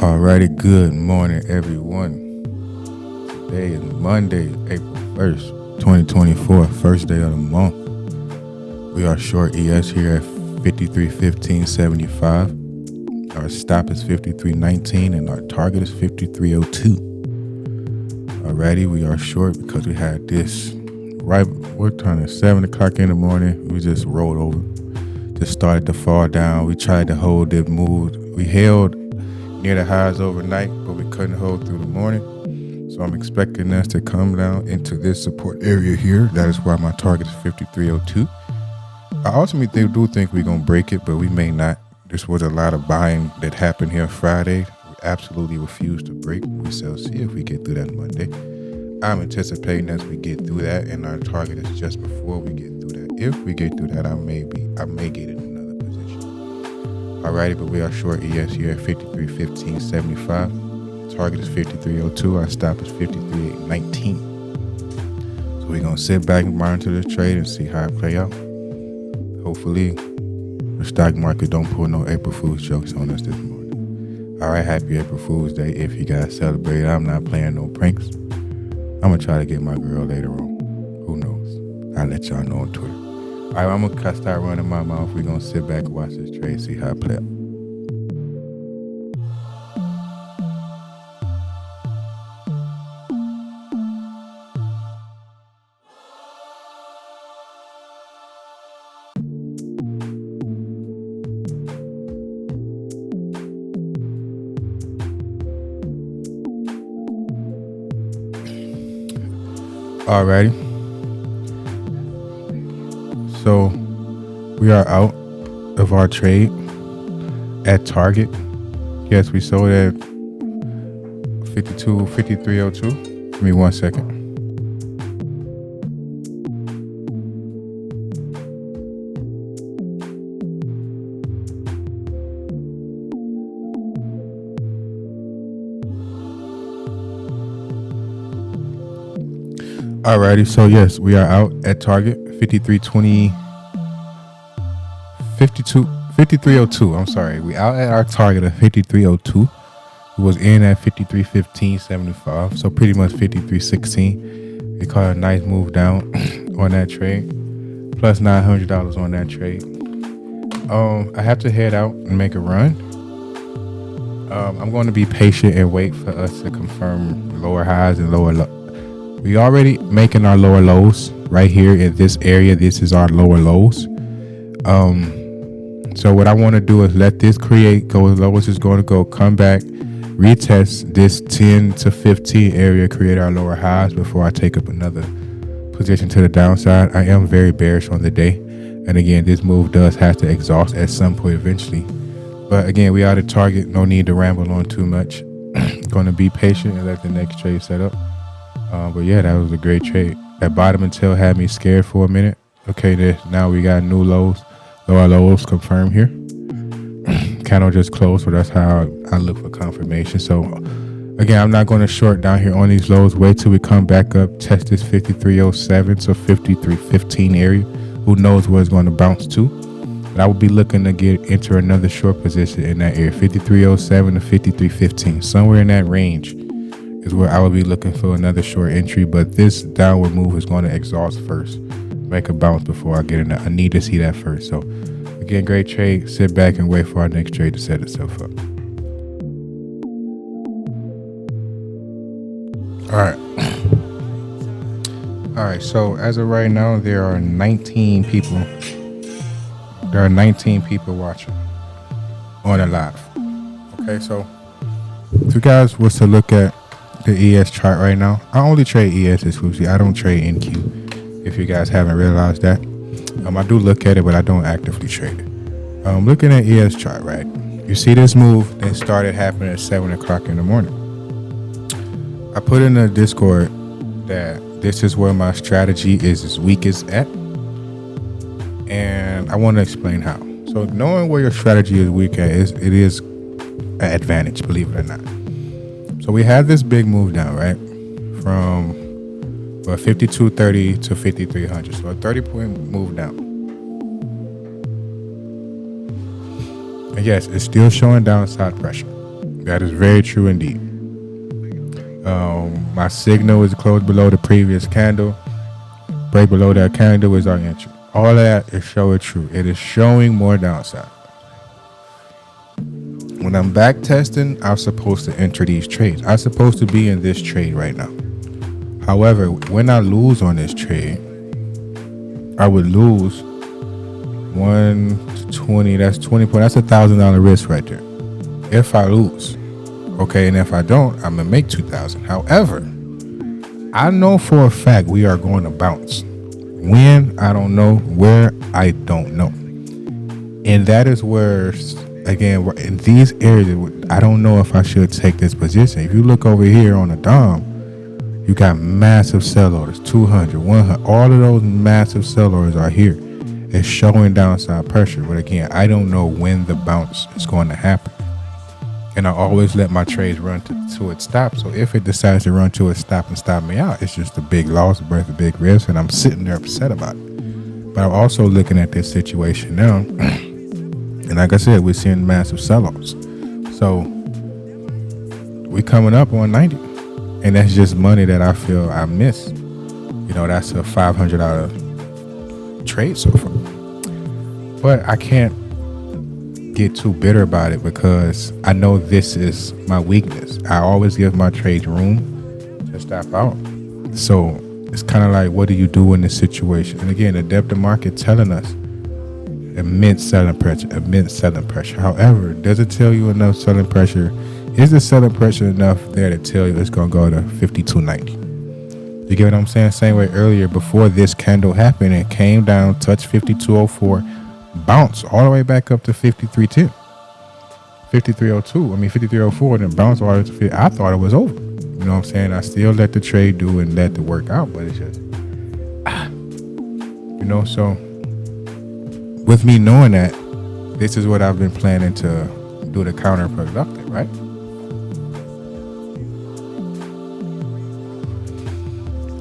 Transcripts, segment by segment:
Alrighty, good morning, everyone. Today is Monday, April 1st, 2024, first day of the month. We are short ES here at 53.15.75. Our stop is 53.19 and our target is 53.02. Alrighty, we are short because we had this we're turning 7 o'clock in the morning. We just rolled over, just started to fall down. We tried to hold it, moved. We held near the highs overnight, but we couldn't hold through the morning. So I'm expecting us to come down into this support area here. That is why my target is 53.02. I ultimately do think we're going to break it, but we may not. This was a lot of buying that happened here Friday. We absolutely refuse to break. We shall see if we get through that Monday. I'm anticipating as we get through that, and our target is just before we get through that. If we get through that, I may get in another position. Alrighty, but we are short ES here at 53.15.75. Target is 53.02. Our stop is 53.19. So we're gonna sit back and monitor this trade and see how it play out. Hopefully, the stock market don't pull no April Fool's jokes on us this morning. All right, happy April Fool's Day. If you guys celebrate, I'm not playing no pranks. I'm gonna try to get my girl later on. Who knows? I'll let y'all know on Twitter. All right, I'm gonna start running my mouth. We're gonna sit back and watch this trade, see how it play out. Alrighty. So we are out of our trade at target. Yes, we sold at 53.02. Give me 1 second. Alrighty, so yes, we are out at target 53.02. I'm sorry, we out at our target of 53.02. It was in at 53.15.75, so pretty much 53.16. We caught a nice move down on that trade, plus $900 on that trade. I have to head out and make a run. I'm going to be patient and wait for us to confirm lower highs and lower lows. We already making our lower lows right here in this area. This is our lower lows. So what I want to do is let this go as low as it's going to go, come back, retest this 10 to 15 area, create our lower highs before I take up another position to the downside. I am very bearish on the day. And again, this move does have to exhaust at some point eventually. But again, we are at target. No need to ramble on too much. Going to be patient and let the next trade set up. But yeah, that was a great trade. That bottom and tail had me scared for a minute. Okay, now we got new lows. Lower lows confirmed here. Candle just closed, so that's how I look for confirmation. So again, I'm not going to short down here on these lows. Wait till we come back up, test this 53.07, so 53.15 area. Who knows where it's going to bounce to? But I will be looking to enter another short position in that area, 53.07 to 53.15, somewhere in that range is where I would be looking for another short entry. But this downward move is going to exhaust first, make a bounce before I get in there. I need to see that first. So again, great trade. Sit back and wait for our next trade to set itself up. All right, so as of right now, there are 19 people watching on the live. Okay, so if you guys was to look at the ES chart right now, I only trade ES exclusively. I don't trade NQ, if you guys haven't realized that. I do look at it, but I don't actively trade it. Looking at ES chart, right? You see this move that started happening at 7 o'clock in the morning. I put in the Discord that this is where my strategy is as weak as at. And I want to explain how. So knowing where your strategy is weak at, it is an advantage, believe it or not. So we had this big move down, right? From 52.30 to 5,300. So a 30-point move down. And yes, it's still showing downside pressure. That is very true indeed. My signal is closed below the previous candle. Break below that candle is our entry. All of that is showing true. It is showing more downside. When I'm back testing, I'm supposed to enter these trades. I'm supposed to be in this trade right now. However, when I lose on this trade, I would lose 1 to 20. That's 20 points. That's $1,000 risk right there. If I lose, okay, and if I don't, I'm gonna make 2,000. However, I know for a fact we are going to bounce. When, I don't know. Where, I don't know. And that is where, again, in these areas, I don't know if I should take this position. If you look over here on the DOM, you got massive sell orders, 200, 100. All of those massive sell orders are here. It's showing downside pressure. But again, I don't know when the bounce is going to happen. And I always let my trades run to its stop. So if it decides to run to its stop and stop me out, it's just a big loss, a big risk, and I'm sitting there upset about it. But I'm also looking at this situation now. And like I said, we're seeing massive sell-offs. So we're coming up on 90. And that's just money that I feel I missed. That's a $500 trade so far. But I can't get too bitter about it because I know this is my weakness. I always give my trades room to stop out. So it's kind of like, what do you do in this situation? And again, the depth of market telling us immense selling pressure. However, does it tell you enough selling pressure? Is the selling pressure enough there to tell you it's going to go to 52.90? You get what I'm saying? Same way earlier, before this candle happened, it came down, touched 52.04, bounced all the way back up to 53.10, 53.02. 53.04, then bounced all the way to 50. I thought it was over. You know what I'm saying? I still let the trade do and let the work out, but it's just, so with me knowing that, this is what I've been planning to do the counterproductive, right?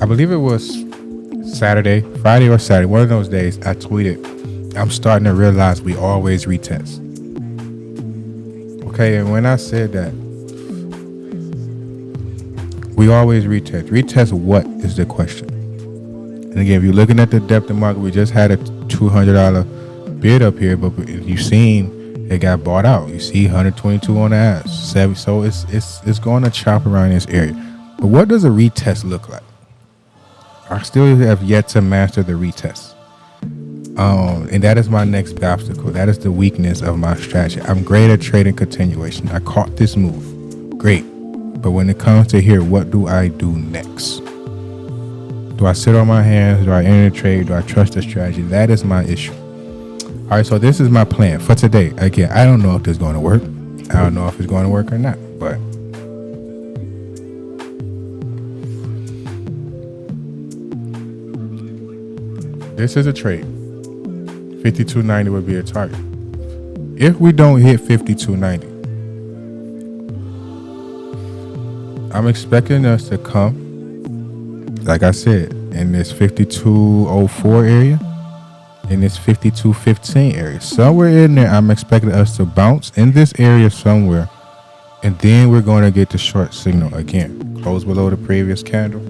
I believe it was Friday or Saturday, one of those days, I tweeted, I'm starting to realize we always retest. Okay, and when I said that, we always retest what is the question? And again, if you're looking at the depth of market, we just had a $200 bid up here, but you've seen it got bought out. You see 122 on the ass, 7, so it's going to chop around this area. But what does a retest look like? I still have yet to master the retest. And that is my next obstacle. That is the weakness of my strategy. I'm great at trading continuation. I caught this move. Great. But when it comes to here, what do I do next? Do I sit on my hands? Do I enter the trade? Do I trust the strategy? That is my issue. All right, so this is my plan for today. Again, I don't know if this is going to work. I don't know if it's going to work or not, but this is a trade. 52.90 would be a target. If we don't hit 52.90, I'm expecting us to come, like I said, in this 52.04 area, in this 52.15 area. Somewhere in there, I'm expecting us to bounce in this area somewhere, and then we're going to get the short signal again. Close below the previous candle.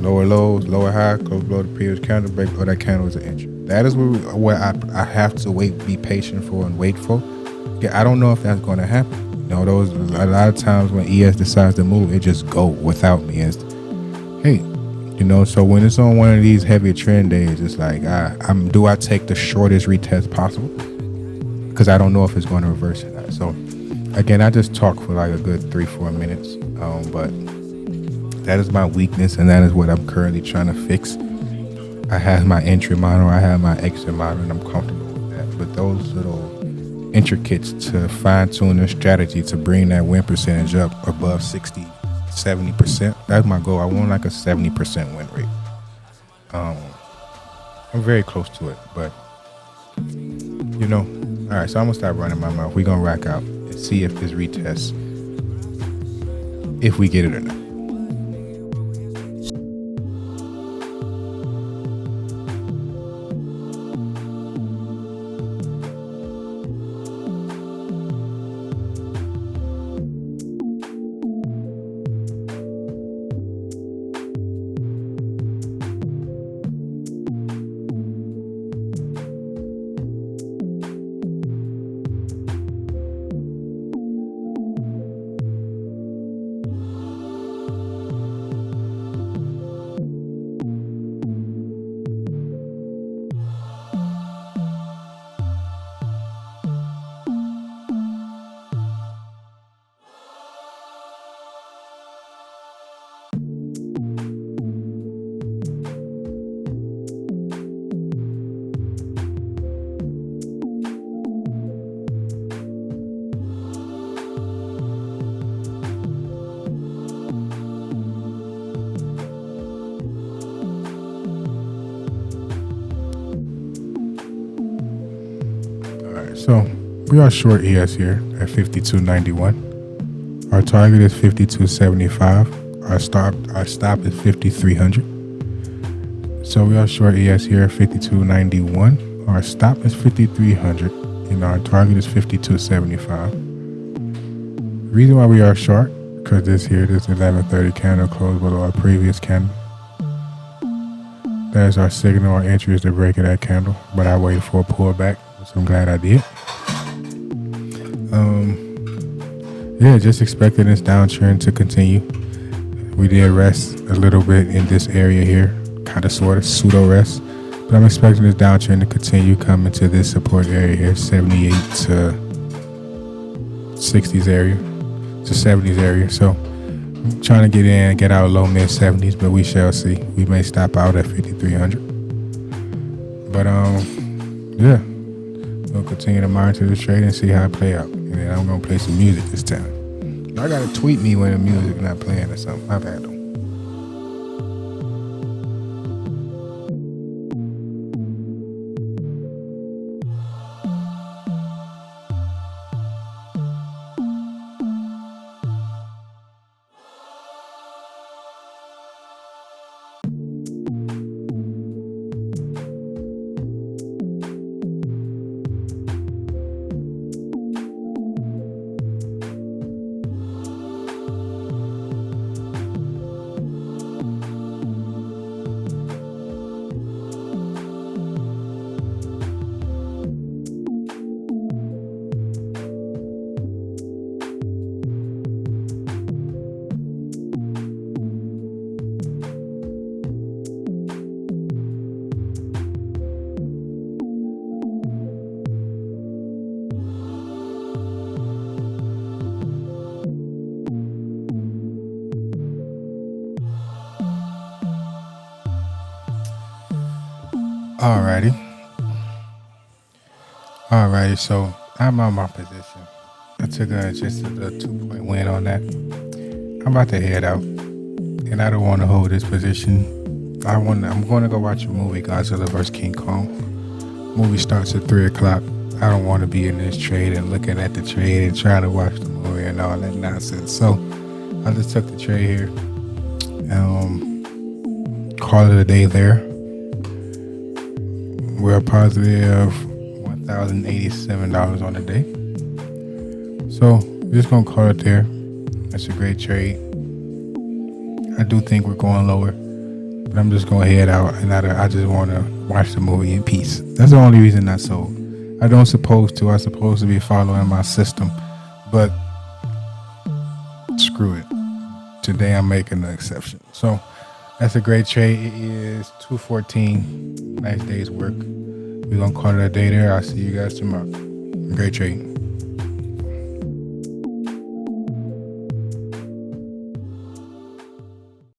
Lower lows, lower high, close below the previous candle, break below that candle is an entry. That is where I have to be patient for and wait for. I don't know if that's going to happen. Those a lot of times when ES decides to move, it just go without me. It's, hey, so when it's on one of these heavy trend days, it's like, do I take the shortest retest possible? Because I don't know if it's going to reverse or not. So again, I just talk for like a good 3-4 minutes, but that is my weakness, and that is what I'm currently trying to fix. I have my entry model, I have my exit model, and I'm comfortable with that. But those little intricates to fine-tune the strategy to bring that win percentage up above 60, 70%, that's my goal. I want like a 70% win rate. I'm very close to it, but all right, so I'm gonna stop running my mouth. We're gonna rack out and see if this retest, if we get it or not. So we are short ES here at 52.91. Our target is 52.75. Our stop is 5300. So we are short ES here at 52.91. Our stop is 5300 and our target is 52.75. Reason why we are short, because this 11:30 candle closed below our previous candle. That is our signal. Our entry is the break of that candle, but I waited for a pullback, which I'm glad I did. Just expecting this downtrend to continue. We did rest a little bit in this area here, kind of sort of pseudo rest, but I'm expecting this downtrend to continue coming to this support area here, 78 to 60s area, to 70s area. So I'm trying to get in, get out low mid 70s, but we shall see. We may stop out at 5,300. But we'll continue to monitor the trade and see how it play out. And then I'm gonna play some music this time. I gotta tweet me when the music not playing or something. My bad though. Alrighty, so I'm on my position. I took just a 2-point win on that. I'm about to head out, and I don't want to hold this position. I'm going to go watch a movie, Godzilla vs. King Kong. Movie starts at 3 o'clock. I don't want to be in this trade and looking at the trade and trying to watch the movie and all that nonsense. So I just took the trade here. Call it a day there. We're positive $1,087 on the day. So we're just gonna call it there. That's a great trade. I do think we're going lower, but I'm just gonna head out and I just want to watch the movie in peace. That's the only reason I sold. I don't supposed to. I'm supposed to be following my system, but screw it. Today I'm making an exception. So that's a great trade. It is 2:14. Nice day's work. We're gonna call it a day there. I'll see you guys tomorrow. Great trade.